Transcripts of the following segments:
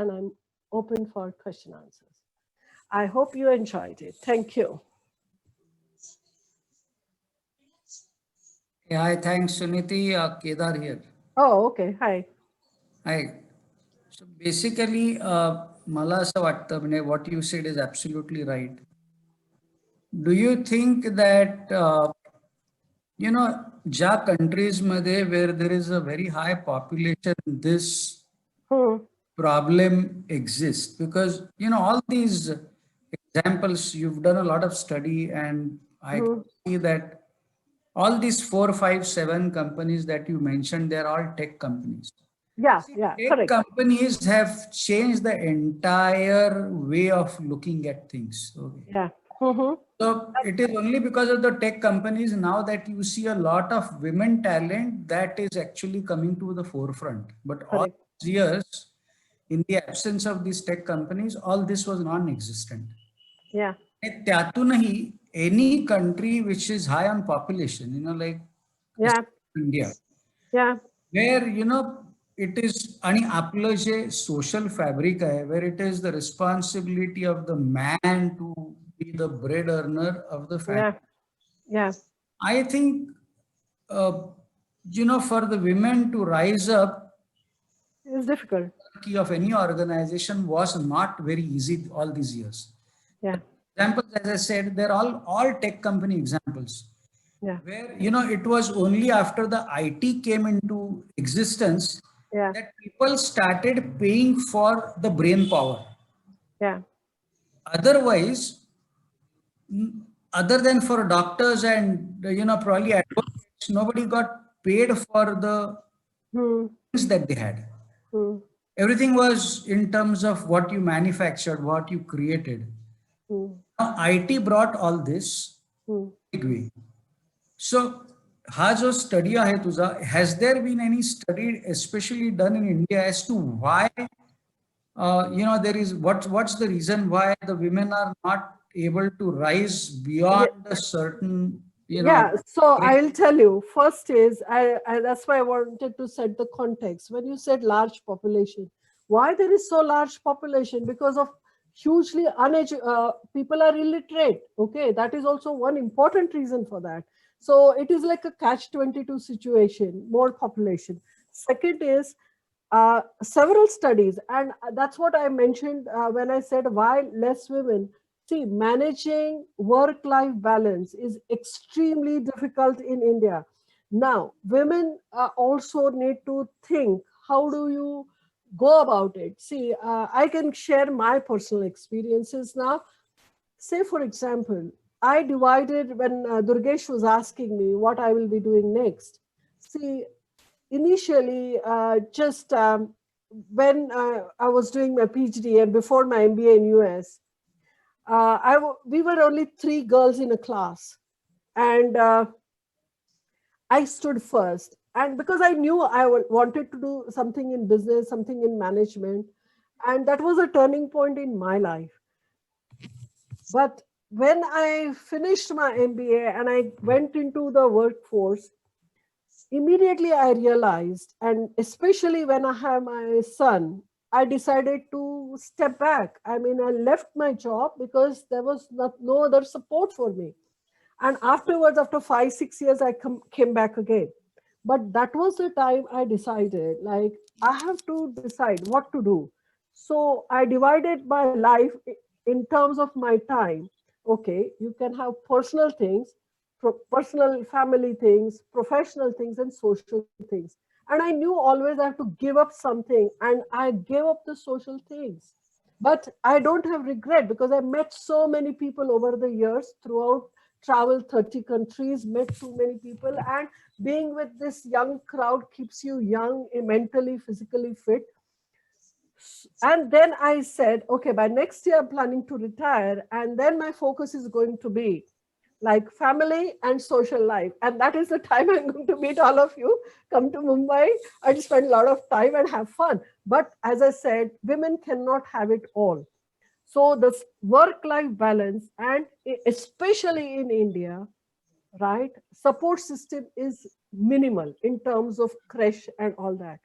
and I'm open for question answers. I hope you enjoyed it. Thank you. Yeah, hi, thanks, Suniti. Kedar here. Oh, okay. Hi. Hi. So basically, मला असं वाटतं म्हणजे what you said is absolutely right. Do you think that ज्या countries मध्ये where there is a very high population, this Hmm. problem exists? Because all these examples, you've done a lot of study, and I can Hmm. see that all these 4, 5, 7 companies that you mentioned, they're all tech companies. Yeah, See, yeah, tech correct. companies have changed the entire way of looking at things. Okay. Yeah. Mm-hmm. So it is only because of the tech companies now that you see a lot of women talent that is actually coming to the forefront. But all Correct. these years, in the absence of these tech companies, all this was non-existent. Yeah. आणि त्यातूनही any country which is high on population, like Yeah. India, Yeah. where it is आणि आपलं जे social fabric आहे, where it is the responsibility of the man to be the bread earner of the family. Yeah. Yeah. I think uh, for the women to rise up, It's difficult. key of any organization was not very easy all these years. Yeah. Examples, as I said, they're all tech company examples, Yeah. where it was only after the IT came into existence Yeah. that people started paying for the brain power. Yeah. Otherwise, other than for doctors and probably advocates, nobody got paid for the Hmm. things that they had. Hmm. Everything was in terms of what you manufactured, what you created. Hmm. Now, IT brought all this Hmm. big way. So, हा जो study आहे तुझा, has there been any study especially done in India as to why there is what's the reason why the women are not able to rise beyond Yeah. a certain Yeah, so I'll tell you. First is I that's why I wanted to set the context. When you said large population, why there is so large population? Because of hugely people are illiterate. Okay, that is also one important reason for that. So it is like a catch-22 situation. More population. Second is several studies, and that's what I mentioned when I said why less women. See, managing work life balance is extremely difficult in India. Now, women also need to think how do you go about it. See, I can share my personal experiences now. Say, for example, I divided when Durgesh was asking me what I will be doing next. See, initially, just when I was doing my PhD and before my MBA in US, we were only 3 girls in a class, and I stood first. And because I knew wanted to do something in business, something in management, and that was a turning point in my life. But when I finished my MBA and I went into the workforce, immediately I realized, and especially when I have my son, I decided to step back. I mean, I left my job because there was no other support for me. And afterwards, after 5 6 years, I came back again. But that was the time I decided, like, I have to decide what to do. So I divided my life in terms of my time. Okay, you can have personal things, personal family things, professional things, and social things. And I knew always I have to give up something, and I gave up the social things. But I don't have regret because I met so many people over the years throughout, traveled 30 countries, met too many people, and being with this young crowd keeps you young, mentally, physically fit. And then I said, okay, by next year I'm planning to retire, and then my focus is going to be like family and social life. And that is the time I'm going to meet all of you. Come to Mumbai and spend a lot of time and have fun. But as I said, women cannot have it all. So this work-life balance, and especially in India, right, support system is minimal in terms of creche and all that.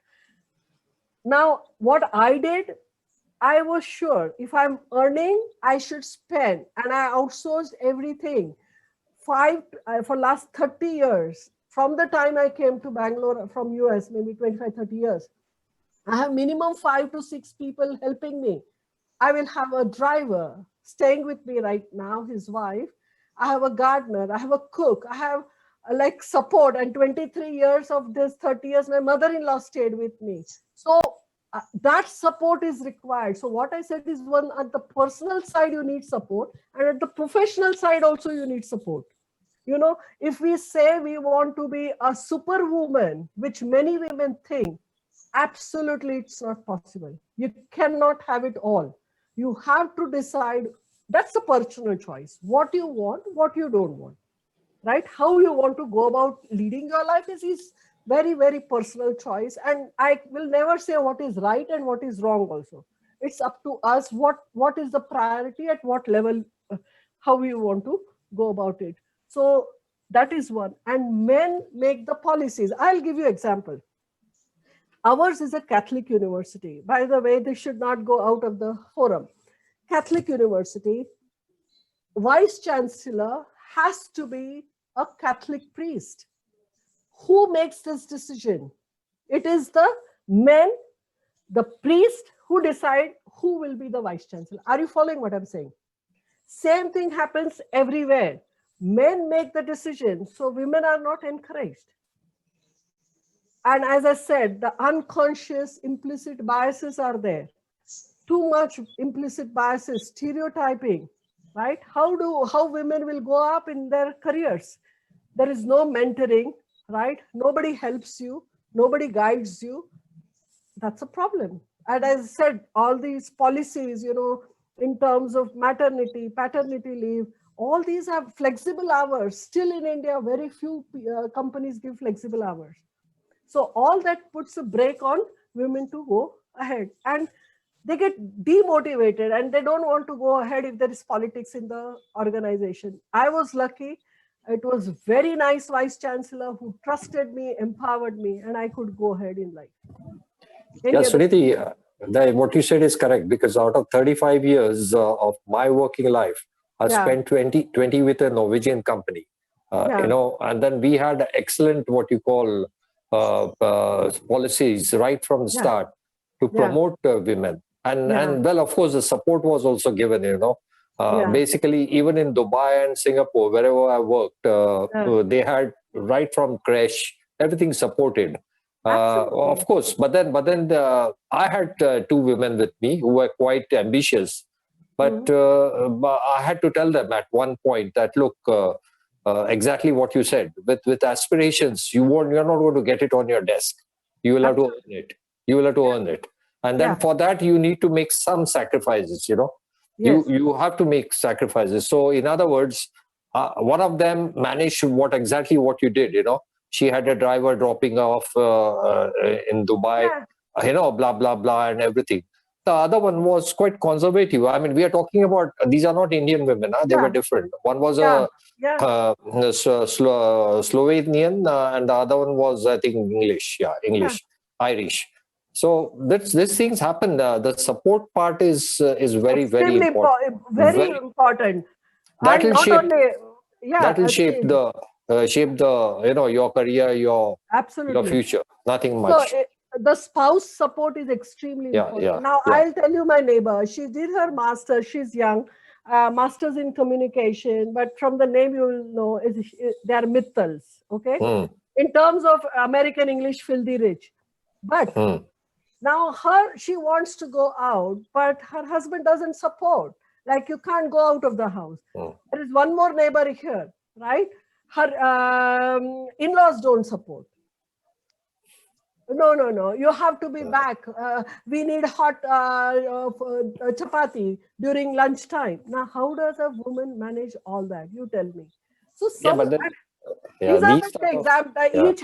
Now, what I did, I was sure if I'm earning, I should spend, and I outsourced everything. For last 30 years, from the time I came to Bangalore from US, maybe 25, 30 years, I have minimum 5 to 6 people helping me. I will have a driver staying with me right now, his wife. I have a gardener. I have a cook. I have like support. And 23 years of this 30 years, my mother-in-law stayed with me. So that support is required. So what I said is, one, at the personal side, you need support. And at the professional side also, you need support. If we say we want to be a superwoman, which many women think, absolutely it's not possible. You cannot have it all. You have to decide. That's a personal choice. What you want, what you don't want, right? How you want to go about leading your life is very, very personal choice. And I will never say what is right and what is wrong also. It's up to us what is the priority, at what level, how we want to go about it. So that is one. And men make the policies. I'll give you example. Ours is a Catholic university. By the way, they should not go out of the forum. Catholic university, vice chancellor has to be a Catholic priest. Who makes this decision? It is the men, the priest, who decide who will be the vice chancellor. Are you following what I'm saying? Same thing happens everywhere. Men make the decision, so women are not encouraged. And as I said, the unconscious implicit biases are there. Too much implicit biases, stereotyping, right? How women will go up in their careers. There is no mentoring, right? Nobody helps you, nobody guides you. That's a problem. And as I said, all these policies, in terms of maternity, paternity leave, all these have flexible hours. Still in India, very few companies give flexible hours. So all that puts a brake on women to go ahead. And they get demotivated and they don't want to go ahead if there is politics in the organization. I was lucky. It was very nice vice chancellor who trusted me, empowered me, and I could go ahead in life. Yeah, Suniti, what you said is correct, because out of 35 years of my working life, I spent 20 with a Norwegian company, and then we had excellent, what you call, policies right from the start to promote women. And well, of course, the support was also given, basically, even in Dubai and Singapore, wherever I worked, they had right from creche, everything supported. Of course, but then I had 2 women with me who were quite ambitious, but I had to tell them at one point that, look, exactly what you said, with aspirations, you're not going to get it on your desk. You will have to earn it. You will have to earn it, and then for that you need to make some sacrifices. You have to make sacrifices. So in other words, one of them managed what you did. She had a driver dropping off in Dubai, blah, blah, blah, and everything. The other one was quite conservative. I mean, we are talking about, these are not Indian women. They were different. One was a Slovenian, and the other one was, I think, English. Irish. So these things happen. The support part is very, very important. Very important. That will shape your career, your future. Nothing much. So the spouse support is extremely important. Now I'll tell you, my neighbor, she did her master's. She's young, master's in communication, but from the name you will know, they are Mittals. Okay, in terms of American English, filthy rich. But now she wants to go out, but her husband doesn't support. Like, you can't go out of the house. There is one more neighbor here, right? Her in-laws don't support. No. You have to be back. We need hot chapati during lunchtime. Now, how does a woman manage all that? You tell me. So these are the examples.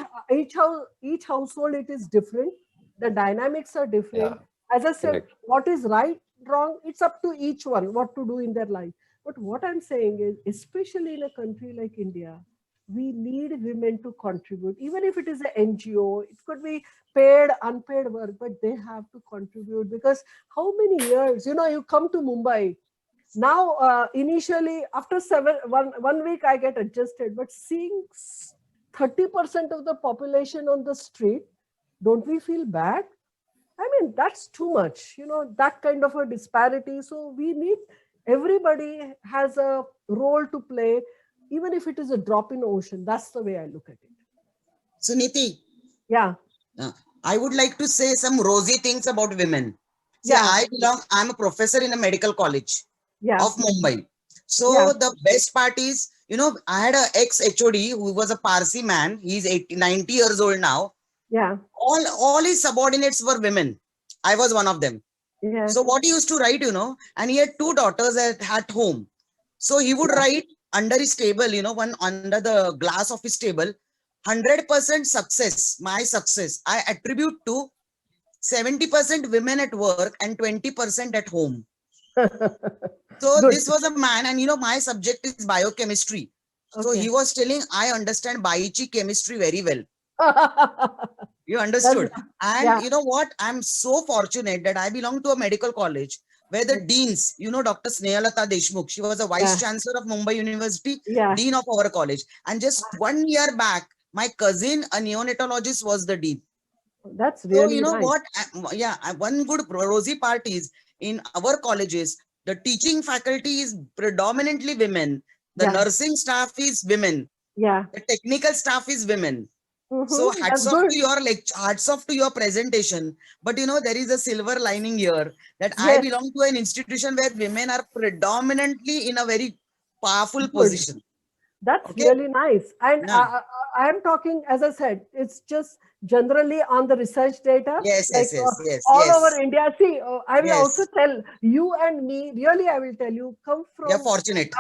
Each household, it is different. The dynamics are different. As I said, what is right, wrong, it's up to each one what to do in their life. But what I'm saying is, especially in a country like India, we need women to contribute, even if it is an NGO, it could be paid, unpaid work, but they have to contribute. Because how many years, you come to Mumbai, now initially after one week I get adjusted, but seeing 30% of the population on the street, don't we feel bad? I mean, that's too much, that kind of a disparity. So we need, everybody has a role to play, even if it is a drop in the ocean. That's the way I look at it. Suniti, Yeah. I would like to say some rosy things about women. See, Yeah. I'm a professor in a medical college Yeah. of Mumbai. So Yeah. the best part is, I had a ex-HOD who was a Parsi man. He's 90 years old now. Yeah. All his subordinates were women. I was one of them. Yeah. So what he used to write, and he had 2 daughters at home. So he would write under his table, one under the glass of his table, 100% success, my success, I attribute to 70% women at work and 20% at home. So Good. this was a man, and my subject is biochemistry. So Okay. he was telling, I understand biochi chemistry very well. You understood? And yeah. you know what? I'm so fortunate that I belong to a medical college where the deans, Dr. Snehalata Deshmukh, she was a vice chancellor of Mumbai University, dean of our college. And just 1 year back, my cousin, a neonatologist, was the dean. That's really So you know nice. what? Yeah, one good rosy part is in our colleges, the teaching faculty is predominantly women. The nursing staff is women. Yeah. The technical staff is women. So hats off to your hats off to your presentation. But there is a silver lining here that I belong to an institution where women are predominantly in a very powerful position. That's really nice. And I am talking, as I said, it's just generally on the research data. Yes, all over India. See, I will also tell you and me, really, I will tell you, come from. You're fortunate.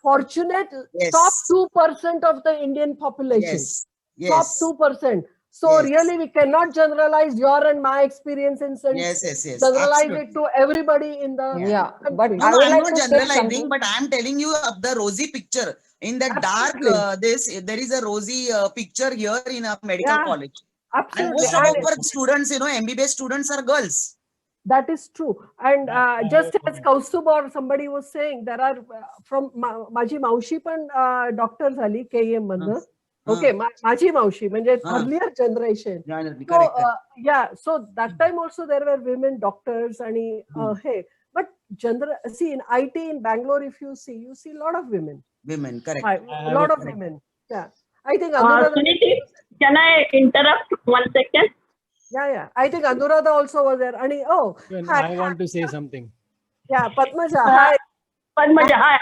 Fortunate, top 2% of the Indian population. Top 2%. So really, we cannot generalize your and my experience in sense. Generalize it to everybody in the But no, I'm not generalizing, but I'm telling you of the rosy picture. In the dark, there is a rosy picture here in a medical college. Absolutely. And most of our students, MBBS students are girls. That is true. And just as Kaustubh or somebody was saying, there are from Maji Maushi पण doctor झाली KM मधनं. Okay, Maji Maushi, म्हणजे earlier generation. So that time also there were women doctors and hey, but see in IT in Bangalore, if you see a lot of women. Women, correct. A lot of women. Yeah, I think Anuradha. Can I interrupt 1 second? Yeah. I think Anuradha also was there. And I want to say something. Yeah, Padmaja. Hi. Padmaja,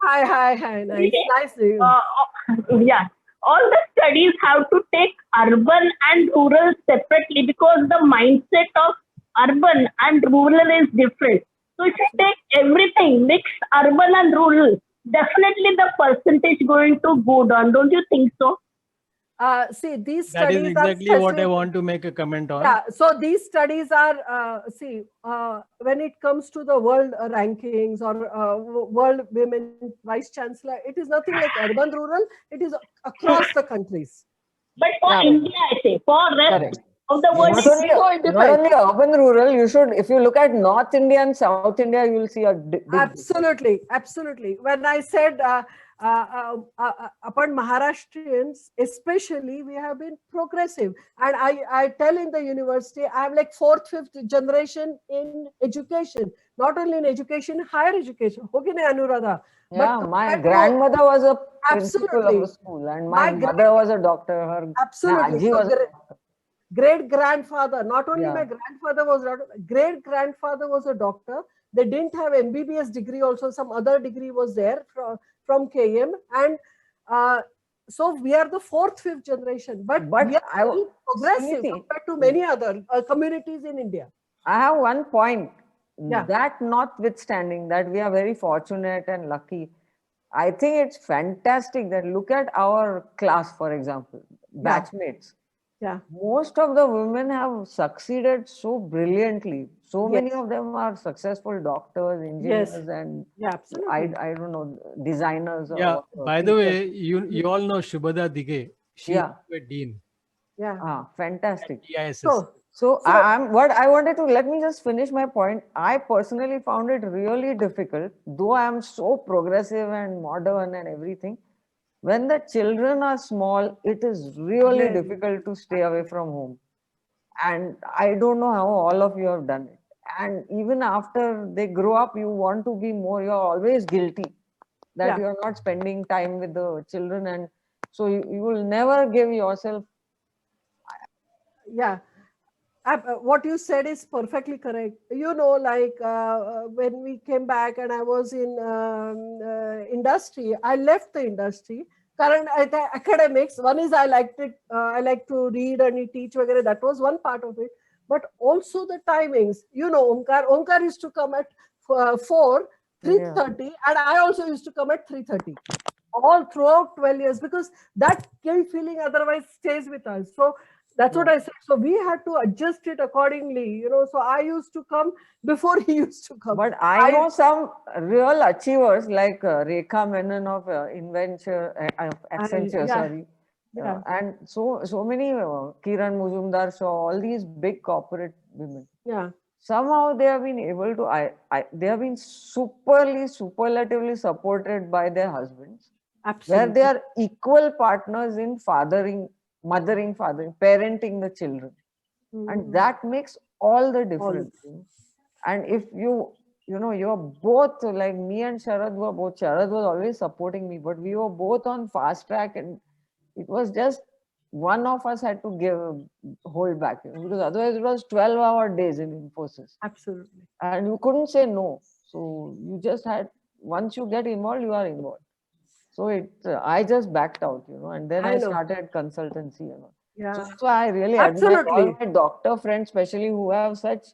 hi. Hi. Nice to you. Yeah. All the studies have to take urban and rural separately because the mindset of urban and rural is different. So if you take everything, mix urban and rural, definitely the percentage going to go down. Don't you think so? See, these That studies is exactly are what I want to make a comment on. Yeah, so these studies are, when it comes to the world rankings or world women vice chancellor, it is nothing like urban, rural, it is across the countries. But for India, I say, for rest of the world, not only urban, rural, you should, if you look at North India and South India, you will see a big Absolutely. When I said, upon Maharashtrians, especially, we have been progressive. And I tell in the university, I am like 4th, 5th generation in education. Not only in education, higher education. Okay, Anuradha. Yeah, my grandmother was a principal of a school and my mother was a doctor. Her absolutely. was a great-grandfather, not only my grandfather was a doctor, great-grandfather was a doctor. They didn't have MBBS degree also, some other degree was there from KM. And so we are the 4th, 5th generation. But we are very progressive compared to many other communities in India. I have one point. That notwithstanding that we are very fortunate and lucky, I think it's fantastic that look at our class, for example, batchmates. Yeah. most of the women have succeeded so brilliantly. So many Yes. of them are successful doctors, Yes. engineers, and Yeah, absolutely. I don't know, designers Yeah. or By the teachers. way, you all know Shubhada Dige. She's Yeah. a dean Yeah. at Fantastic. TISS. So So I'm what I wanted to, let me just finish my point. I personally found it really difficult, though I am so progressive and modern and everything. When the children are small, it is really very, difficult to stay away from home. And I don't know how all of you have done it. And even after they grow up, you want to be more, you're always guilty that yeah, you're not spending time with the children. And so you will never give yourself. yeah. What you said is perfectly correct. You know, like when we came back and I was in industry, I left the industry. Current academics. One is I liked it. I like to read and teach. Vagara. That was one part of it. But also the timings. You know, Omkar used to come at 4, Yeah. 3:30, and I also used to come at 3:30. All throughout 12 years, because that guilt feeling otherwise stays with us. So that's what Yeah. I said. So we had to adjust it accordingly, you know. So I used to come before he used to come. But I know some real achievers like Rekha Menon of Accenture, Yeah, sorry. yeah, And so many Kiran Muzumdar Shaw, all these big corporate women. yeah, Somehow they have been able to, they have been superlatively supported by their husbands, where they absolutely. are equal partners in mothering, parenting the children. And Mhm. that makes all the All. difference. And if you're both like me and Sharad were both, Sharad was always supporting me, but we were both on fast track, and it was just one of us had to hold back, because otherwise it was 12-hour days in Infosys, Absolutely. and you couldn't say no. So you just had, once you get involved, you are involved. So I just backed out, and then I I know. started consultancy. So Yeah, that's why I really admire all absolutely. my doctor friends, especially who have such,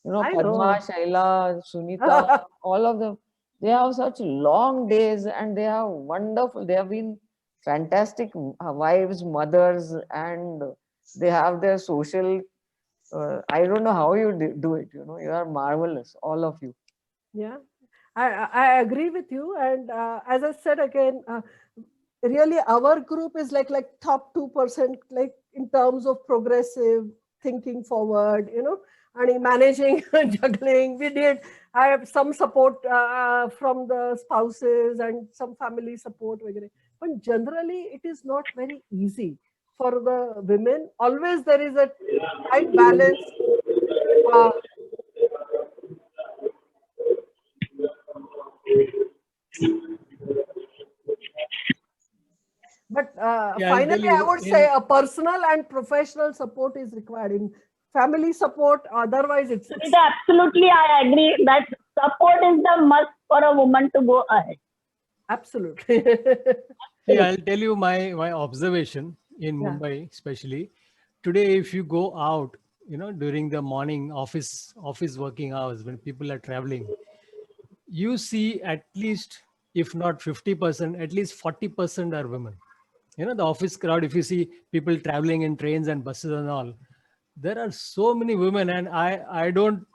I Padma, know. Shaila, Sunita, all of them. They have such long days, and they have wonderful. They have been fantastic wives, mothers, and they have their social. I don't know how you do it. You are marvelous, all of you. Yeah, I agree with you. And as I said again, really our group is like top 2%, like in terms of progressive thinking forward, you know, and in managing juggling. We did. I have some support from the spouses and some family support, वगैरह. But generally, it is not very easy for the women. Always there is a tight balance. Uh, But Yeah, I'll tell finally, I you would say in a personal and professional support is required. In family support, otherwise it's Sunita, absolutely, I agree that support is the must for a woman to go ahead. absolutely. See, I'll tell you my observation in Yeah. Mumbai, especially today. If you go out, during the morning office working hours when people are traveling, you see at least, if not 50%, at least 40% are women. The office crowd. If you see people traveling in trains and buses and all, there are so many women, and I don't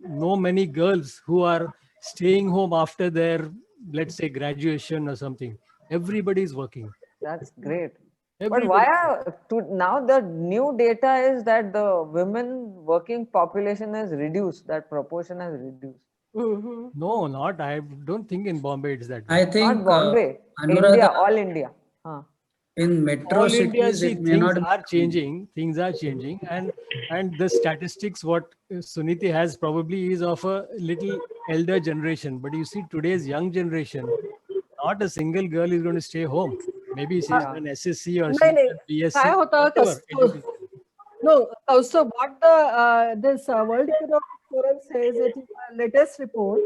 know many girls who are staying home after their, let's say, graduation or something. Everybody is working. That's great. But Everybody. now the new data is that the women working population has reduced, that proportion has reduced. Mhm. No, not. I don't think in Bombay it's that way. I Not think, Bombay, India, Anuradha, all India. Huh. in metro All India, cities, see, it may things not be are true. changing. Things are changing, and the statistics what Suniti has probably is of a little elder generation. But you see, today's young generation, not a single girl is going to stay home. Maybe she's Yeah. done SSC or नाही she's नाही done काय BSc, होतं whatever education. no, so what the this World Economic Forum says it in the latest report.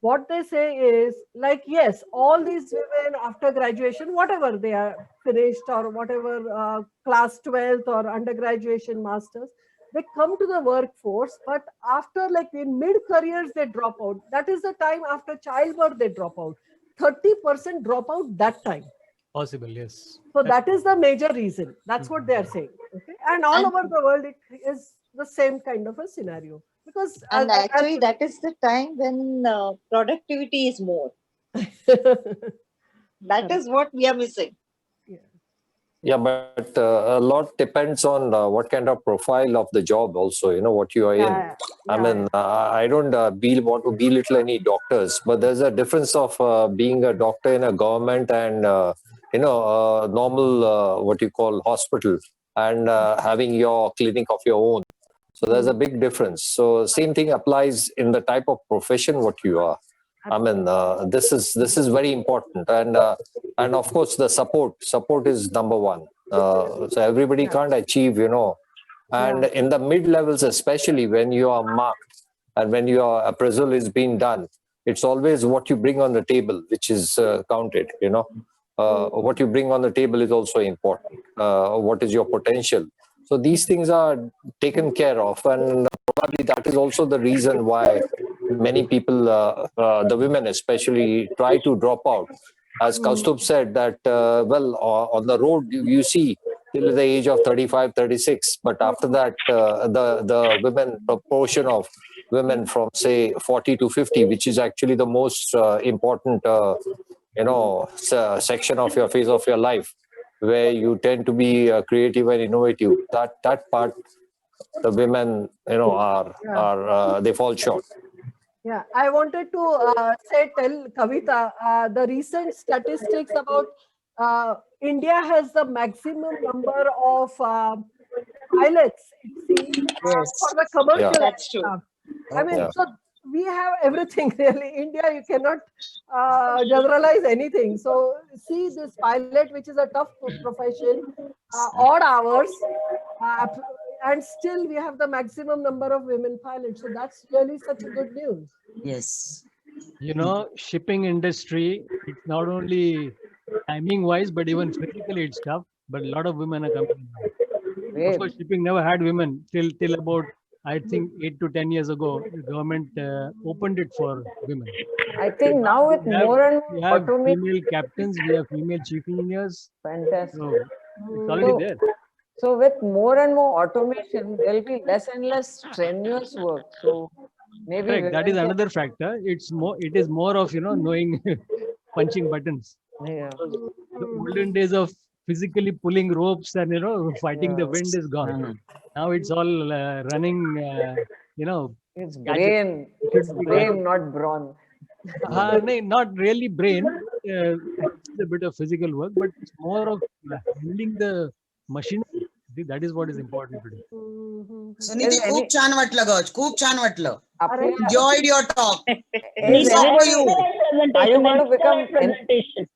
What they say is like, yes, all these women after graduation, whatever they are finished or whatever class 12th or undergraduation masters, they come to the workforce, but after like in mid careers they drop out. That is the time after childbirth they drop out. 30% drop out that time. Possible, yes. So that is the major reason. That's what they are saying. Okay, and all And- over the world, it is the same kind of a scenario because And actually, that is the time when productivity is more. That is what we are missing. Yeah, but a lot depends on what kind of profile of the job also, what you are in. I mean, I don't want to belittle any doctors, but there's a difference of being a doctor in a government and, a normal, what you call hospital, and having your clinic of your own. So there's a big difference. So same thing applies in the type of profession what you are. I mean, this is very important, and of course the support is number one. So everybody can't achieve, and in the mid levels, especially when you are marked and when your appraisal is being done, it's always what you bring on the table which is counted. What you bring on the table is also important. What is your potential? So these things are taken care of, and probably that is also the reason why many people, the women especially, try to drop out. As Kaustubh said that, on the road you see till the age of 35, 36, but after that the women proportion of women from say 40 to 50, which is actually the most important section of your phase of your life, where you tend to be creative and innovative. That part, the women, are they fall short. Yeah, I wanted to tell Kavita, the recent statistics about India has the maximum number of pilots, it seems, for the commercial. Yeah. That's true. aircraft. I mean, Yeah. so we have everything really. India, you cannot generalize anything. So see this pilot, which is a tough profession, odd hours, and still we have the maximum number of women pilots. So that's really such a good news. Yes. Shipping industry, it's not only timing wise, but even physically it's tough. But a lot of women are coming now. Great. Of course, shipping never had women till about, I think, 8 to 10 years ago. The government opened it for women. I think now with We have- more and We more have automation, female captains, we have female chief engineers. fantastic. So it's already there. So with more and more automation, there'll be less and less strenuous work. So maybe Correct. That women is can- another factor. It is more of knowing punching buttons. Yeah. The olden days of physically pulling ropes and fighting the wind is gone. Mhm. Now it's all running. It's Gadget. brain. It should It's be brain, not brawn. no, not really brain. It's a bit of physical work, but it's more of handling the machine. That is what is important today. Suniti, Is any- खूप छान वाटलं ग, खूप छान वाटलं. आपल्या- Enjoyed your talk. Is It's up to anybody, you. are you going to become presentation?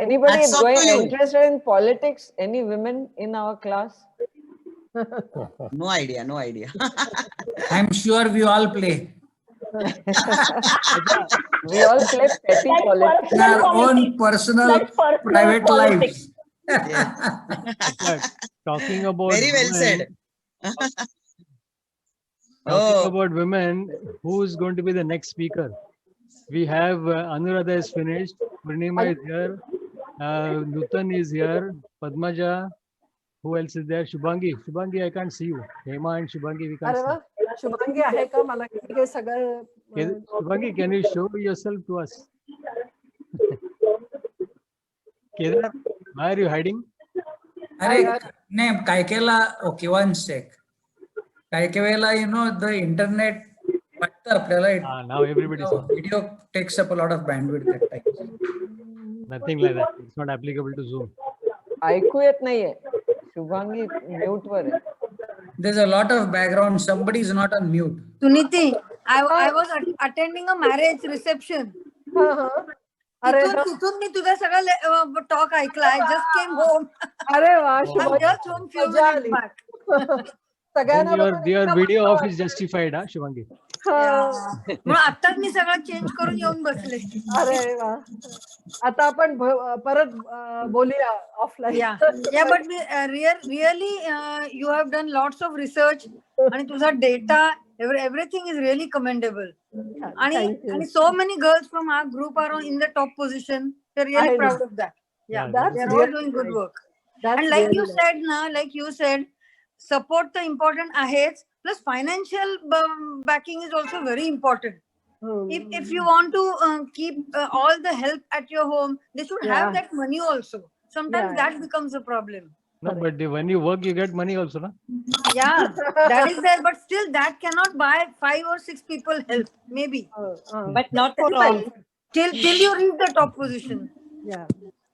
anybody That's is up going to you. interested in politics? Any women in our class? No idea, no idea. I'm sure we all play We all play petty That's politics. in our own personal, That's personal private politics. lives. But talking about Very well said. Talking Oh, about women, who is going to be the next speaker? We have Anuradha is finished, Purnima is here, Nutan is here, Padmaja. Who else is there? Shubhangi. Shubhangi, I can't see you. Hema and Shubhangi, we can't अरे वा, शुभांगी आहे का? मला हे सगळं see. Shubhangi, can you show yourself to us? Kedar, why are you hiding? अरे नाही काय केला ओके वन सेक काय काय वेळेला the internet वाटतं आपल्याला Now everybody sees. video takes up a lot of bandwidth at times. Nothing like that. It's not applicable to Zoom. ऐकू येत नाहीये. शुभांगी म्यूट वर आहे. There's a lot of background. Somebody is not on mute. Suniti, I was attending a marriage reception. अरे तिथून मी तुझा सगळा talk ऐकला. I just came home. अरे वा, I'm Shubhangi just home few मजा minutes आली. back. सगळ्यांना Then बघून your इतकं video मस्त off is justified, huh, Shubhangi? वाटलं. मग आताच मी सगळं चेंज करून येऊन बसले. अरे वा, आता आपण परत बोलूया offline. Yeah, but really, you have done lots of research आणि तुझा data, everything is really commendable. आणि so many girls from our group are in the top position. We're really I know. proud of that. Yeah, That's they're all really doing good nice. work. That's And like really you nice. said, na, like you said, support the important aheads plus financial backing is also very important. If you want to keep all the help at your home, they should have Yeah, that money also. Sometimes yeah, that becomes a problem. No, correct. but when you work, you get money also, no? Yeah, that is there, but still that cannot buy 5 or 6 people help. Maybe But not for all. Depends. till you reach the top position. Yeah,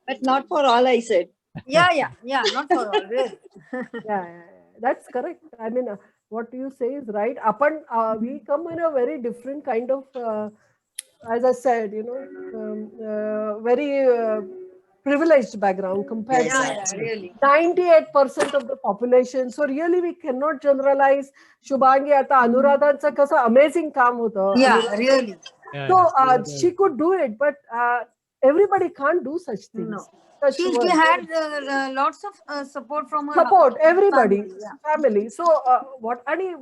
But not for all, I said. Yeah, not for all. Really. yeah. That's correct. I mean, what you say is right. We come in a very different kind of, as I said, very privileged background compared Yes, to Yeah, absolutely. really. 98% of the population. So really we cannot generalize. Shubhangi, आता अनुराधांचं कसं amazing काम होतं. Yeah, Anuradha. really. Yeah, So yeah. she could do it, but everybody can't do such things. No. Touch She wood. had lots of support from her Support everybody, family, yeah. family. So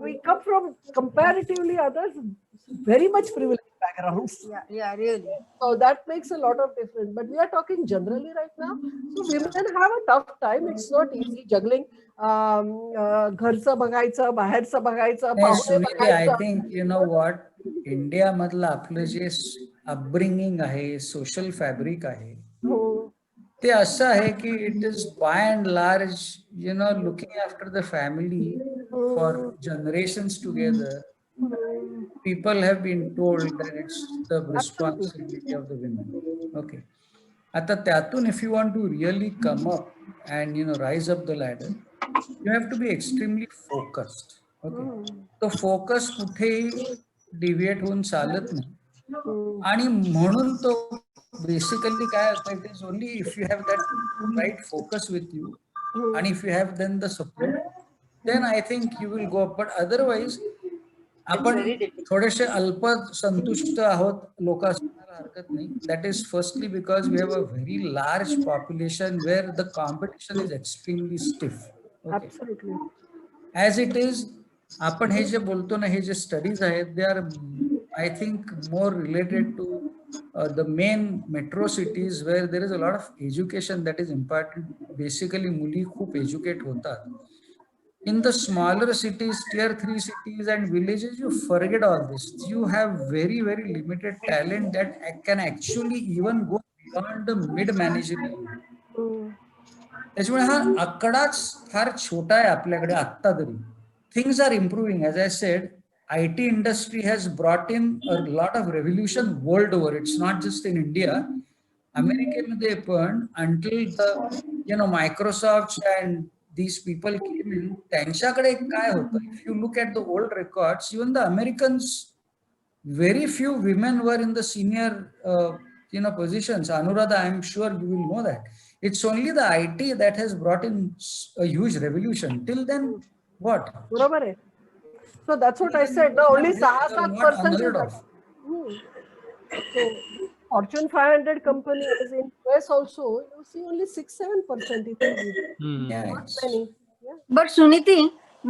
we come from comparatively others very much privileged backgrounds. Yeah, really. So that makes a lot of difference. But we are talking generally right now. So women have a tough time. It's not easy juggling. घरचं बघायचं, बाहेरचं बघायचं, नाही, पाहुणे सुनीती, आय बघायचं. Think you know what, India मधलं आपलं जे upbringing आहे, सोशल फॅब्रिक आहे, हो. ते असं आहे की it is by and large looking after the family for generations together. People have been told that it's the responsibility of the women. Okay. आता त्यातून if you want to really come up and rise up the ladder, you have to be extremely focused. Okay. तो focus कुठेही deviate होऊन चालत नाही. आणि म्हणून तो बेसिकली काय असतं, it is only if you have that right focus with you आणि if you have then the support, then I think you will go up. But otherwise आपण थोडेसे अल्प संतुष्ट आहोत लोक असण्याला हरकत नाही. That is firstly because we have a very large population where the competition is extremely stiff. Absolutely. As it is आपण हे जे बोलतो ना, हे जे स्टडीज आहेत, they are I think more related to the main metro cities where there is a lot of education that is important. Basically मुली खूप एज्युकेट होतात. In the smaller cities, tier 3 cities and villages, you forget all this. You have very, very limited talent that can actually even go beyond the mid-managerial. त्याच्यामुळे हा आकडाच फार छोटा आहे आपल्याकडे आत्ता तरी. Things are improving. As I said, IT industry has brought in a lot of revolution world over. It's not just in India. अमेरिकेमध्ये पण until the Microsoft and these people came in, त्यांच्याकडे काय होतं, if you look at the old records, even the Americans, very few women were in the senior positions. Anuradha, I'm sure you will know that. It's only the IT that has brought in a huge revolution. Till then, what? बरोबर आहे. So that's what I said. No, only 6-7% unheard is of. So Fortune 500 companies in US also, you see only 6-7%. Yeah, Not many. Yeah. But Suniti,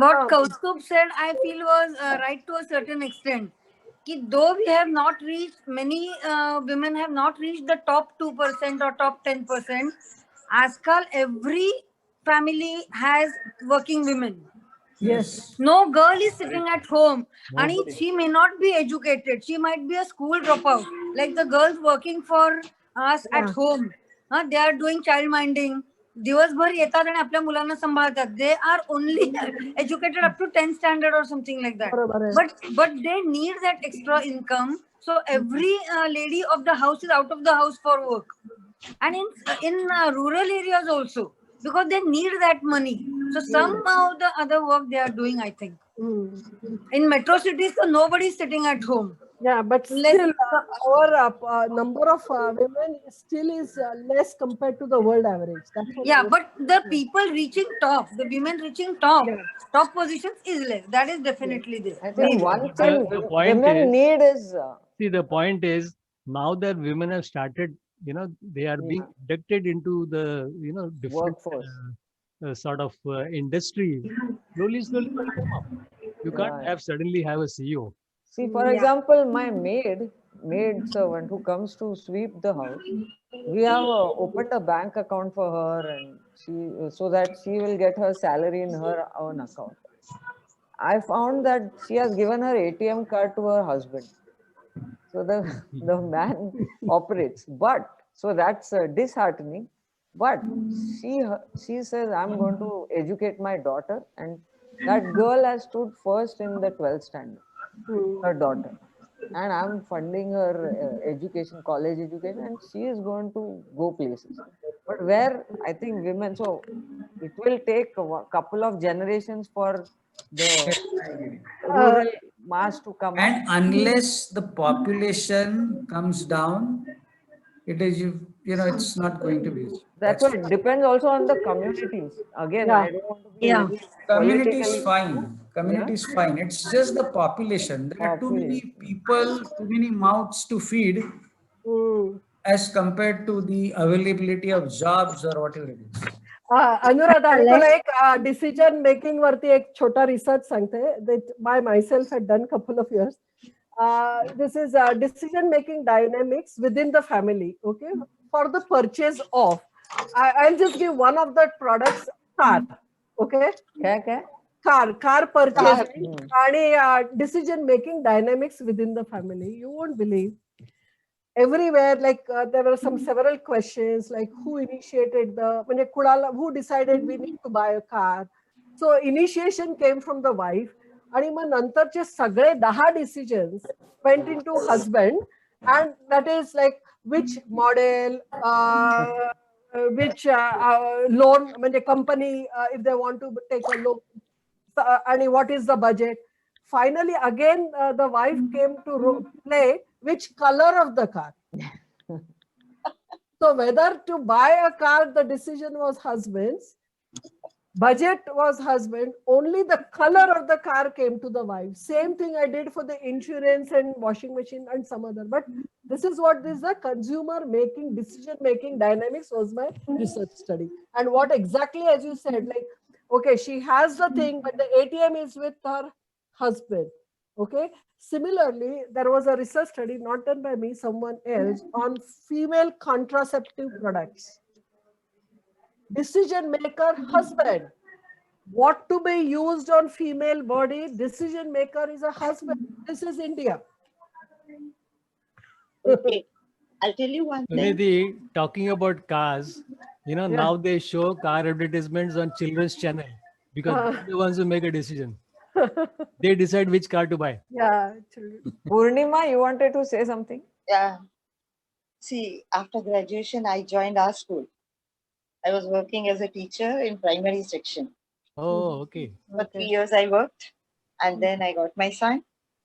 what Ah. Kaustubh said, I feel was right to a certain extent. Ki though we have not reached, many women have not reached the top 2% or top 10%, Azkal every family has working women. Yes. No girl is sitting at home. And she may not be educated. She might be a school dropout. Like the girls working for us at home. They are doing child minding. दिवसभर येतात आणि आपल्या मुलांना सांभाळतात. They are only educated up to 10th standard or something like that. बरोबर आहे. But they need that extra income. So every lady of the house is out of the house for work. And in rural areas also, because they need that money. So somehow the other work they are doing, I think. In metro cities, so nobody is sitting at home. Yeah, but still our number of women still is less compared to the world average. That's what But the people reaching top, the women reaching top positions is less. That is definitely there. I think one thing The point women is- need is See, the point is now that women have started, they are being inducted into the, different workforce. sort of industries. Slowly, slowly, they'll come up. You can't have suddenly have a CEO. See, for example, my maid servant who comes to sweep the house, we have opened a bank account for her, and so that she will get her salary in her own account. I found that she has given her ATM card to her husband. So the man operates, but so that's disheartening. But she says, I'm going to educate my daughter, and that girl has stood first in the 12th standard, her daughter, and I'm funding her education, college education, and she is going to go places. But where I think women, so it will take a couple of generations for the rural mass to come up. And unless the population comes down, it is, it's not going to be. That's why it depends also on the communities. Again, I don't want to be very Community is politically- fine. Community is fine. It's just the population. There are too many people, too many mouths to feed as compared to the availability of jobs or whatever it is. Anuradha, आणि तुला एक decision making वरती एक छोटा research सांगते that by myself had done couple of years. This is decision making dynamics within the family. Okay, for the purchase of, I'll just give one of the products, car. Okay, car purchasing and decision making dynamics within the family. You won't believe. Everywhere, like there were several questions, like who initiated who decided we need to buy a car. So initiation came from the wife, आणि मग नंतरचे सगळे 10 decisions went into husband, and that is like which model, which loan, म्हणजे company, if they want to take a loan, and what is the budget. Finally, again, the wife came to play which color of the car. So whether to buy a car, the decision was husband's, budget was husband, only the color of the car came to the wife. Same thing I did for the insurance and washing machine and some other. But this is what this the consumer making, decision making dynamics was my research study. And what exactly, as you said, like, okay, she has the thing, but the ATM is with her husband. Okay. Similarly, there was a research study not done by me, someone else, on female contraceptive products. Decision maker, husband. What to be used on female body, decision maker is a husband. This is India. Okay, I'll tell you one thing. Sunidhi, talking about cars, now they show car advertisements on children's channel because they're the ones who make a decision. They decide which car to buy. Yeah. Purnima, you wanted to say something? Yeah. See, after graduation, I joined our school. I was working as a teacher in primary section. Oh, okay. For 3 years I worked, and then I got my son.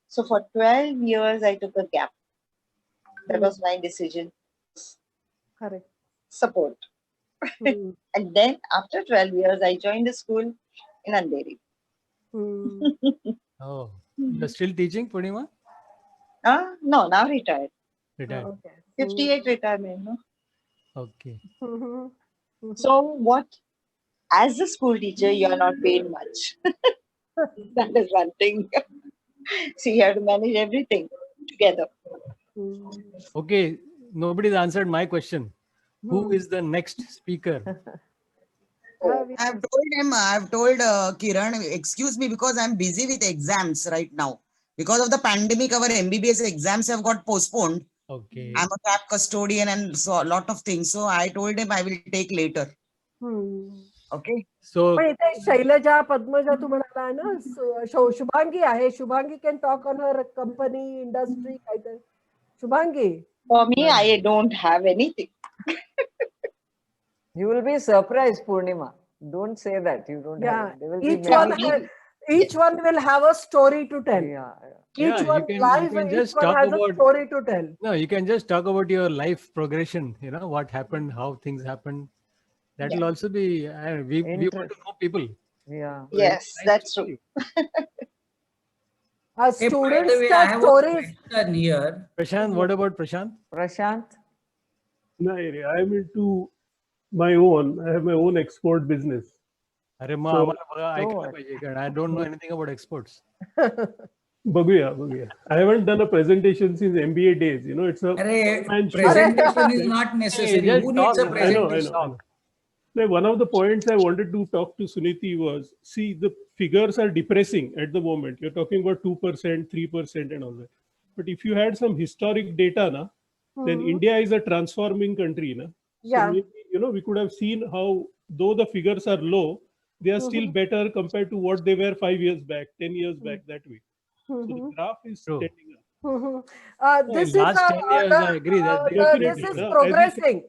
So for 12 years, I took a gap. That was my decision. Correct. Support. And then after 12 years, I joined the school in Andheri. Oh, you're still teaching, Purnima? No, now retired. Retired. Okay. 58 retirement. No? Okay. So what? As a school teacher, you are not paid much. That is one thing. So you have to manage everything together. Okay, nobody's answered my question. Who is the next speaker? I've told Kiran, excuse me, because I'm busy with exams right now. Because of the pandemic, our MBBS exams have got postponed. Okay. I'm a CAP custodian and so a lot of things. So I told him I will take later. Okay. So पण इथे शैलजा पद्मजा तू म्हणाला ना, शुभांगी आहे. Shubhangi can talk on her company, industry, काहीतरी. Shubhangi. For me, I don't have anything. You will be surprised, Purnima. Don't say that. You don't have. There will be Each one will have a story to tell. Each one life, each one has a story to tell. No, you can just talk about your life progression, what happened, how things happened. That will also be, we want to know people. Yeah. Yes, that's true. Students I tell have stories. a question here. Prashant, what about Prashant? Prashant? No, I'm into my own. I have my own export business. I don't know anything about exports. Baguya. I haven't done a presentation since MBA days. You know, it's a Array, one-man show. presentation is not necessary. just Who needs a talk, I know. presentation? Now, one of the points I wanted to talk to Suniti was, see, the figures are depressing at the moment. You're talking about 2%, 3% and all that. But if you had some historic data, then India is a transforming country. So Yeah. maybe, we could have seen how, though the figures are low, they are still better compared to what they were 5 years back, 10 years back, that way. So the graph is True. tending up. This is last 10 years, I agree that this Definitely, is as you said. progressing.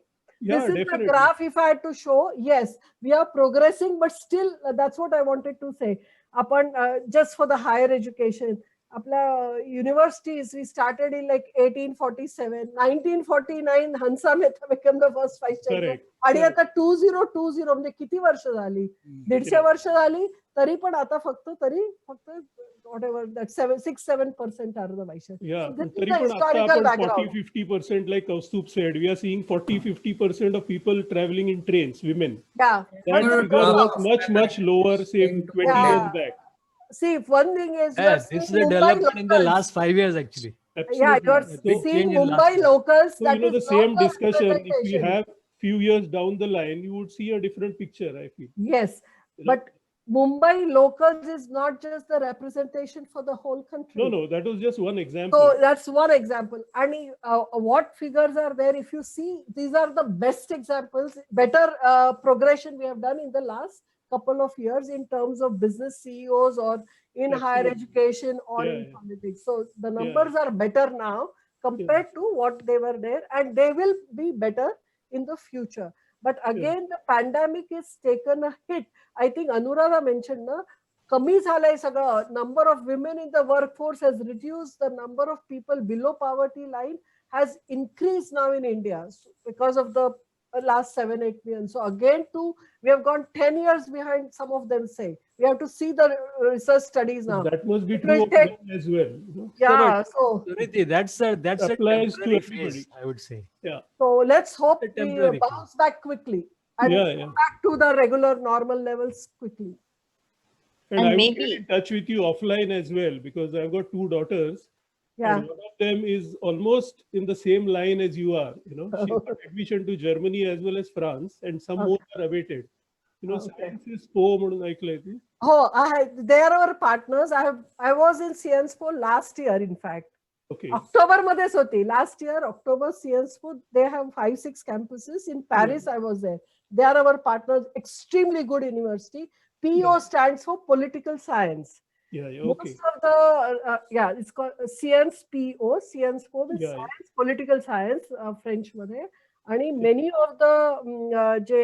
Yeah, This is the definitely. graph. If I had to show, yes, we are progressing, but still, that's what I wanted to say. Upon just for the higher education, apna universities, we started in like 1847, 1949. Hansa Mehta became the first vice chancellor. Correct. आणि आता 2020 म्हणजे किती वर्ष झाली? 150 वर्ष झाली. तरी पण आता फक्त whatever that 6-7% are the vice. Yeah, So this is tari the पण आता historical आपण background. 40-50%, like Kaustubh said, we are seeing 40-50% of people traveling in trains, women. Yeah. That No, figure no, was much lower, say, 20 years back. See, one thing is you Yeah, are this is seeing the Mumbai development in the locals. last 5 years, actually. Yeah, you are Absolutely. big seeing change in last Mumbai year. locals. So, That the is same not the discussion, if we representation. have few years down the line, you would see a different picture, I feel. Yes, You know? but Mumbai locals is not just the representation for the whole country. No, that was just one example. So that's one example. And what figures are there? If you see, these are the best examples, better progression we have done in the last couple of years in terms of business CEOs or in higher education or in politics. So the numbers are better now compared to what they were there, and they will be better in the future. But again, the pandemic is taken a hit. I think Anuradha mentioned, कमी झालंय सगळं. Number of women in the workforce has reduced. The number of people below poverty line has increased now in India because of the last 7-8 million. So again, we have gone 10 years behind. Some of them say we have to see the research studies now. That must be It true will of take- men as well. Yeah. So Suniti, that's a Applies to temporary everybody. phase, I would say. Yeah. So let's hope It's a we temporary bounce back quickly and Yeah. go back to the regular normal levels quickly. And And I will maybe- get in touch with you offline as well, because I've got 2 daughters. Yeah. And one of them is almost in the same line as you are. She got admission to Germany as well as France, and some more are awaited. Sciences Po म्हणून ऐकलंय तू? Oh, they are our partners. I was in Sciences Po last year, in fact. Okay. October मध्येच होती. Last year, October, Sciences Po, they have 5-6 campuses. In Paris, I was there. They are our partners. Extremely good university. PO stands for political science. Yeah, okay. Most of the, it's called Sciences PO. Sciences Po is Yeah, science, political science, French मध्ये. आणि many of the जे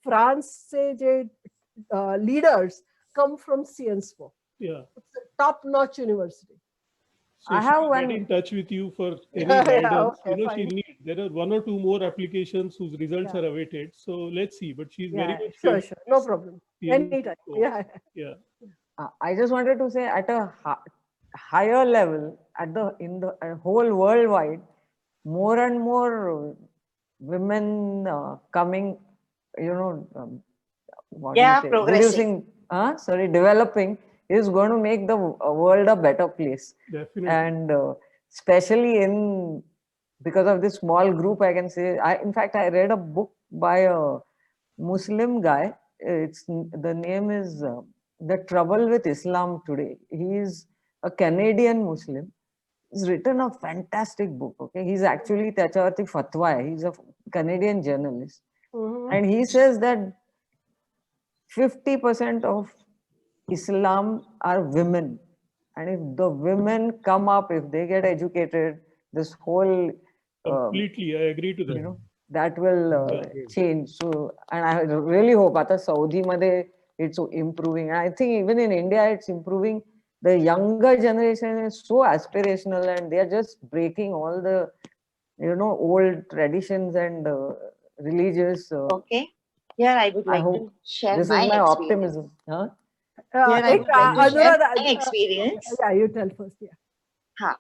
फ्रान्सचे जे leaders come from Sciences Po. Yeah. It's a top-notch university. So I she have will one- get in touch with you for any Yeah, guidance. okay, She'll need. There are 1 or 2 more applications whose results are awaited. So let's see. But she's very much Sure, keen. sure. No problem. Anytime. So, Yeah. Yeah. I just wanted to say at a higher level, in the whole worldwide, more and more women coming, what do you Yeah, say? progressing. Developing is going to make the world a better place. Definitely. And especially because of this small group, I can say, in fact, I read a book by a Muslim guy. The name is The Trouble with Islam Today. He is a Canadian Muslim. He's written a fantastic book. Okay, he's actually त्याच्यावरती fatwa आहे. He's a Canadian journalist, and he says that 50% of Islam are women, and if the women come up, if they get educated, this whole Completely, I agree to that. that will change. So, and I really hope at Saudi madhe it's improving. And I think even in India it's improving. The younger generation is so aspirational, and they are just breaking all the old traditions and religious. Okay. Here I would I like hope to share this is my my experience. optimism. Huh? Here I would like to share my experience. Yeah, you tell first. Yeah.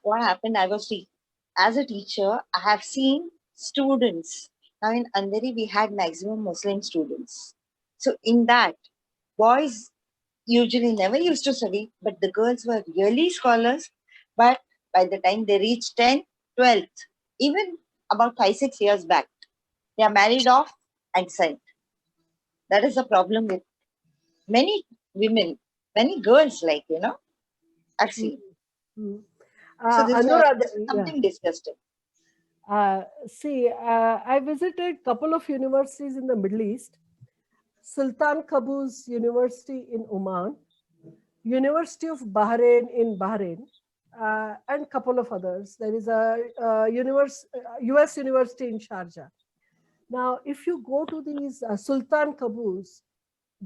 What happened? As a teacher, I have seen students. Now in Andheri, we had maximum Muslim students. So in that, boys usually never used to study, but the girls were really scholars. But by the time they reached 10th, 12th, even about 5-6 years back, they are married off and sent. That is the problem with many women, many girls, like, I've seen. Mm. So this is Anuradha, yeah. something disgusting. I visited couple of universities in the Middle East. Sultan Qaboos University in Oman, University of Bahrain in Bahrain, and couple of others. There is a US University in Sharjah. Now, if you go to these Sultan Qaboos,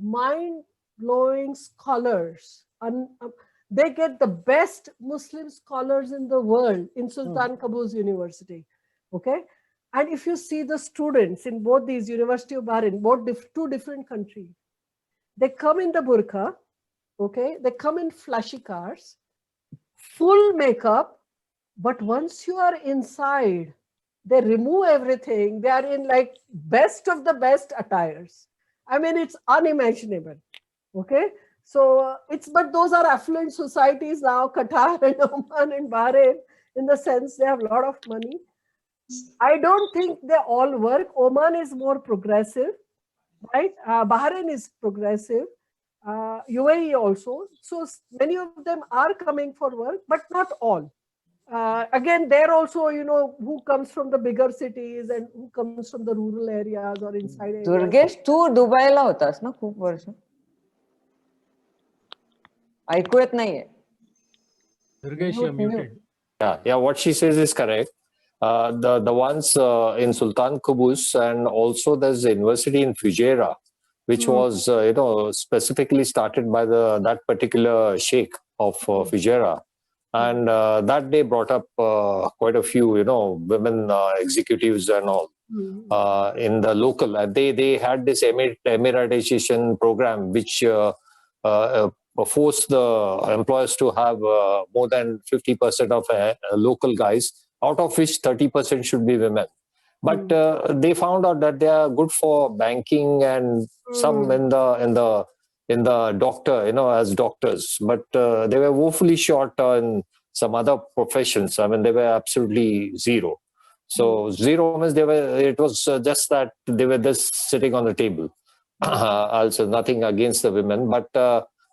mind-blowing scholars, they get the best Muslim scholars in the world in Sultan Qaboos University. Okay. And if you see the students in both these University of Bahrain, two different countries, they come in the burqa, okay, they come in flashy cars, full makeup, but once you are inside, they remove everything. They are in like best of the best attires. I mean, it's unimaginable. Okay. So but those are affluent societies now, Qatar and Oman and Bahrain, in the sense they have a lot of money. I don't think they all work. Oman is more progressive, right? Bahrain is progressive. UAE also. So many of them are coming for work, but not all. Again, there also, who comes from the bigger cities and who comes from the rural areas or inside areas. Durgesh, तू दुबईला होतास ना खूप वर्ष? ऐकू येत नाहीये. Durgesh, you're muted. Yeah, what she says is correct. The ones in Sultan Qaboos, and also there's a university in Fujairah, which was specifically started by that particular sheikh of Fujairah, and that they brought up quite a few women executives and all in the local. They had this emiratization program which forced the employers to have more than 50% of local guys, out of which 30% should be women. But they found out that they are good for banking and some in the doctor, as doctors. But they were woefully short in some other professions. I mean, they were absolutely zero. So zero means it was just that they were just sitting on the table. Also, nothing against the women, but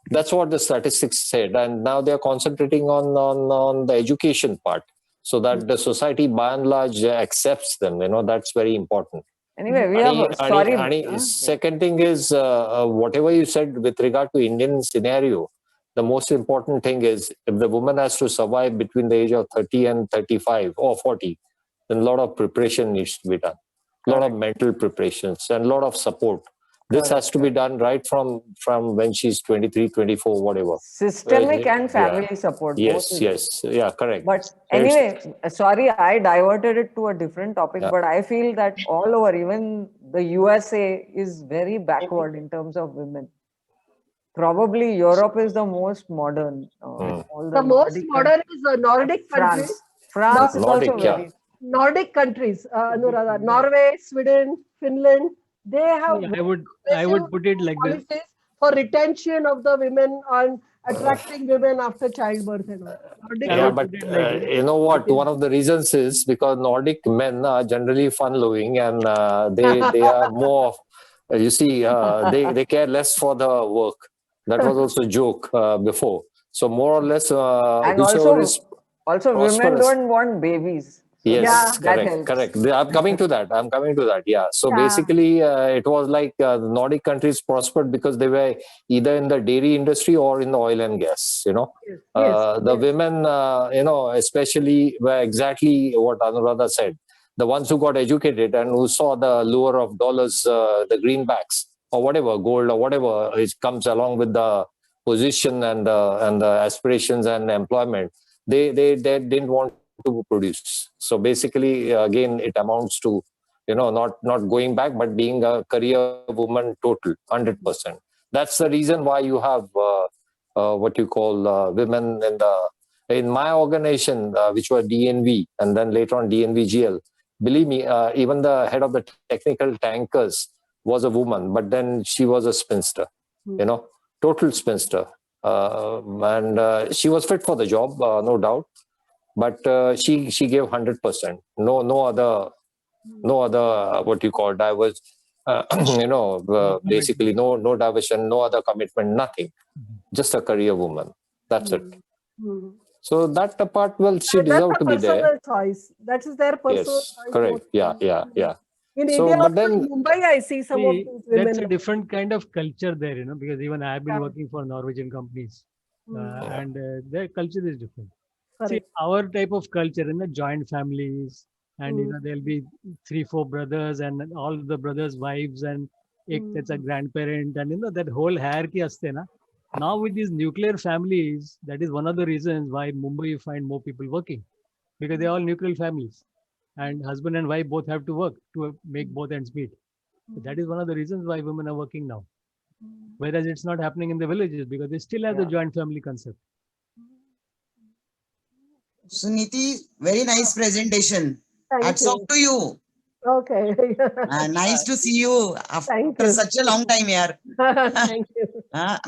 that's what the statistics said. And now they are concentrating on the education part, so that the society by and large accepts them. That's very important. Anyway, we have second thing is whatever you said with regard to Indian scenario, the most important thing is if the woman has to survive between the age of 30 and 35 or 40, then a lot of preparation needs to be done. A lot of mental preparations and a lot of support. This has to be done right from when she's 23, 24, whatever. Systemic and family support. Yes. Yeah, correct. But anyway, sorry, I diverted it to a different topic, but I feel that all over, even the USA is very backward in terms of women. Probably Europe is the most modern. The most modern is the Nordic countries. France is also very... Nordic countries, Anuradha, Norway, Sweden, Finland. They have I would put it like this: for retention of the women and attracting women after childbirth and all. But you know what? One of the reasons is because Nordic men are generally fun-loving and they are more. You see, they care less for the work. That was also a joke before. So more or less, and also women don't want babies. Yes, correct. I'm coming to that. Yeah. So basically, it was like the Nordic countries prospered because they were either in the dairy industry or in the oil and gas. The women, especially were exactly what Anuradha said. The ones who got educated and who saw the lure of dollars, the greenbacks or whatever, gold or whatever, it comes along with the position and the aspirations and employment. They didn't want to produce. So basically, again, it amounts to, not going back, but being a career woman total, 100%. That's the reason why you have what you call women in my organization, which were DNV, and then later on DNVGL. Believe me, even the head of the technical tankers was a woman, but then she was a spinster. total spinster. And she was fit for the job, no doubt. But she gave 100%. No other what you call diverse. Basically no diversion, no other commitment, nothing. Just a career woman. That's it. So that part, well, she deserved to be there. That's a personal choice. That is their personal Yes, choice. correct. Yeah. In So, India, but also then- in Mumbai, I see some of See, these that's women. a different kind of culture there, because even I have been Yeah. working for Norwegian companies, and their culture is different. See, Correct. our type of culture in the joint families, and there'll be 3-4 brothers, and all the brothers' wives, and that's a grandparent, and that whole hierarchy aste na. Now with these nuclear families, that is one of the reasons why Mumbai you find more people working, because they're all nuclear families, and husband and wife both have to work to make both ends meet. So that is one of the reasons why women are working now. Whereas it's not happening in the villages because they still have the joint family concept. Suniti, very nice presentation. Thank Hats you. off to you. Okay. Nice to see you Thank after you. such a long time here. Thank you.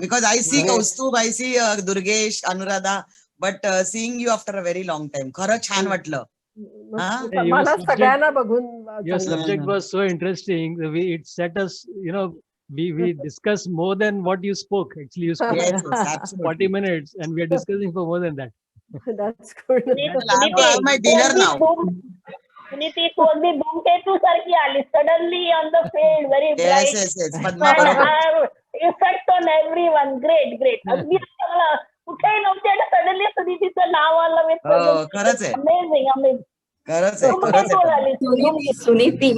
Because I see Great. Kaustubh, I see Durgesh, Anuradha, but seeing you after a very long time. खरं छान वाटलं. मस्त. Hey, your मला subject- सगळ्यांना बघून Your चांगलं subject was so interesting. It set us, we discussed more than what you spoke. Actually, you spoke Yes, for 40 absolutely. minutes and we are discussing for more than that. वाटलं. That's good. I have to have my dinner now. Suniti, it was the Dhumketu sarki ali, suddenly on the field, very bright. Yes. Padma, And बरोबर. have effect on everyone. Great. अगदी चांगलं. कुठेही नव्हते आणि suddenly सुनीतीचं नाव आलं with हो, खरंच आहे. amazing. खरंच आहे. Dhumketu आली. Suniti,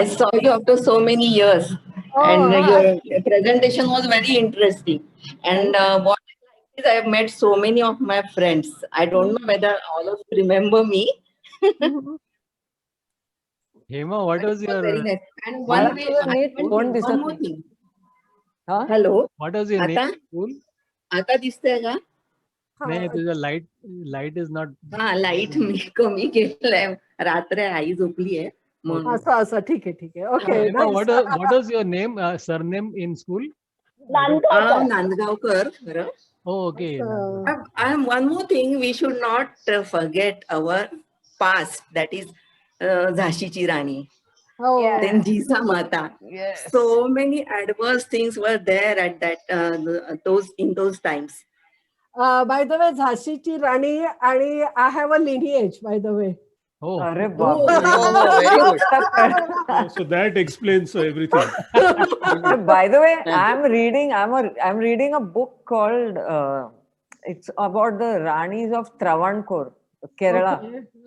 I saw you after so many years, and your presentation was very interesting. And what I like is I have met so many of my friends. I don't know whether all of you remember me. Hema, what was It was very your nice. And मला one way, तुझं NEET तोंड one दिसत more नाही. thing. हा? Hello, what was your name? आता School? आता दिसतंय का? नाही, तुझं light is not. हा, लाईट मी कमी केलंय. रात्र आई झोपली आहे म्हणून. असं ठीक आहे. Okay. Hema, nice. what was your name, surname in school? Nandgaonkar. Nandgaonkar खरं. Oh, okay. And one more thing, we should not forget our past, that is Jhansichi Rani, Oh. then Jijamata. Yes. So many adverse things were there at that in those times. By the way, Jhansichi Rani, and I have a lineage, by the way. Oh, अरे Oh, बाप. very good. So that explains everything. By the way, I'm reading a book called it's about the Ranis of Travancore, Kerala.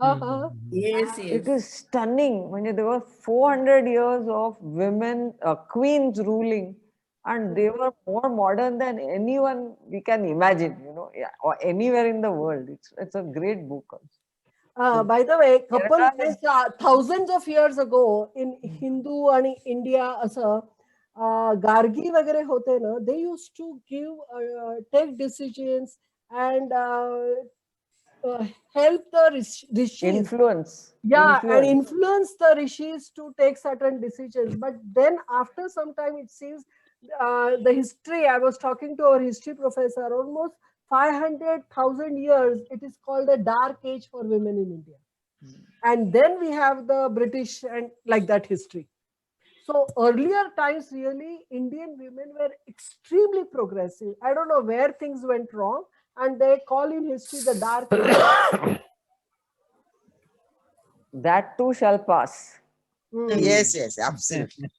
Okay. Yes. It is stunning. म्हणजे there were 400 years of women queens ruling, and they were more modern than anyone we can imagine, or anywhere in the world. It's a great book. By the way, Kerala thousands of years ago in Hindu and India, असं गार्गी वगैरे होते ना, they used to take decisions and help the rishis. Influence. And influence the rishis to take certain decisions. But then after some time, it seems the history, I was talking to our history professor, almost 500,000 years, it is called a dark age for women in India. And then we have the British and like that history. So earlier times, really, Indian women were extremely progressive. I don't know where things went wrong, and they call in history the dark age. That too shall pass. Yes, absolutely.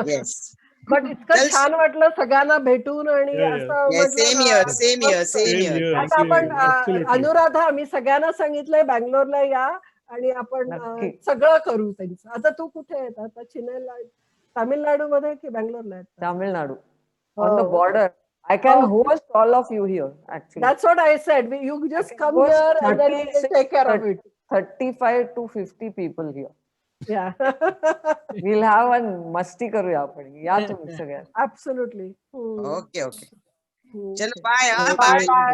Yes. But इतकं छान वाटलं सगळ्यांना भेटून आणि असं Yes, same here, same here, same Same here. here. आता आपण Absolutely. Anuradha मी सगळ्यांना सांगितलंय बँगलोरला या आणि आपण नक्की. सगळं करू त्यांचं. आता तू कुठे आहे आता चेन्नईला तामिळनाडू मध्ये की बँगलोरला आहे? Tamil Nadu, on the border. I can host all of you here, actually. That's what I said. You just come host here and then we will 36, take care of it. 35 to 50 people here. Yeah. We'll have a masti करूया आपण. या तुम्ही सगळ्या. Absolutely. Okay. Chalo, bye.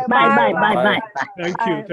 Bye. Thank you.